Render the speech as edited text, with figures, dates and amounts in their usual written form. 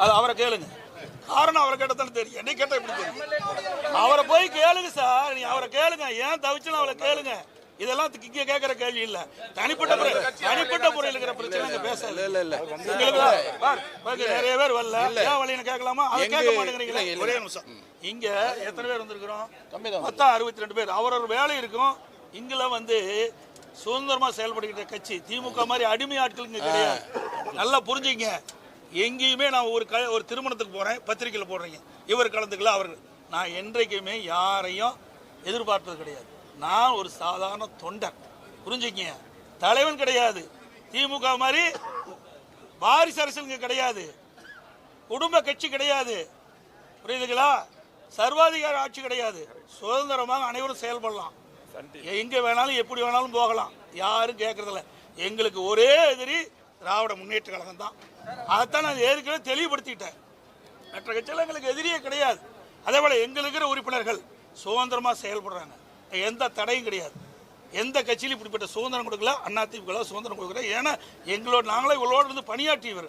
அது அவரை கேளுங்க. காரணம் அவரை கேட்டதானே தெரியும். என்னை கேட்டா எப்படி தெரியும்? அவரை போய் கேளுங்க சார். நீ அவரை கேளுங்க. ஏன் தவிச்சுன்னு அவளை கேளுங்க. இதெல்லாம் இங்க கேட்கிற கேள்வி இல்ல. தனிப்பட்ட முறையில் இருக்கிற பிரச்சனை பேச நிறைய பேர் வரல. ஏன் வழின்னு கேட்கலாமா? அதை கேட்க மாட்டேங்கிறீங்களா? ஒரே நிமிஷம். இங்க எத்தனை பேர் வந்திருக்கிறோம்? மொத்தம் 62 பேர். அவரோட வேலை இருக்கும். இங்குல வந்து சுதந்திரமா செயல்படுகிற கட்சி திமுக மாதிரி அடிமை ஆட்கள் இங்க கிடையாது. நல்லா புரிஞ்சுங்க. எங்கேயுமே நான் ஒரு திருமணத்துக்கு போறேன், பத்திரிகையில் போடுறீங்க, இவர் கலந்துக்கல அவர்கள். நான் என்றைக்குமே யாரையும் எதிர்பார்ப்பது கிடையாது. நான் ஒரு சாதாரண தொண்டர். புரிஞ்சுக்கங்க. தலைவன் கிடையாது. திமுக மாதிரி வாரிசு அரசியல் கிடையாது. குடும்ப கட்சி கிடையாது. புரியுதுங்களா? சர்வாதிகார ஆட்சி கிடையாது. சுதந்திரமாக அனைவரும் செயல்படலாம். எங்க வேணாலும் எப்படி வேணாலும் போகலாம். யாரும் கேட்கறதில்ல. எங்களுக்கு ஒரே எதிரி திராவிட முன்னேற்ற கழகம் தான். அதைத்தான் நான் ஏற்கனவே தெளிவுபடுத்திட்டேன். மற்ற கட்சியில் எங்களுக்கு எதிரியே கிடையாது. அதே போல எங்களுக்கு இருக்கிற உறுப்பினர்கள் சுதந்திரமா செயல்படுறாங்க. எந்த தடையும் கிடையாது. எந்த கட்சியிலும் இப்படிப்பட்ட சுதந்திரம் கொடுக்கல. அதிமுக சுதந்திரம் கொடுக்கல. ஏன்னா நாங்களே இவளோடு இருந்து பணியாற்றியவர்.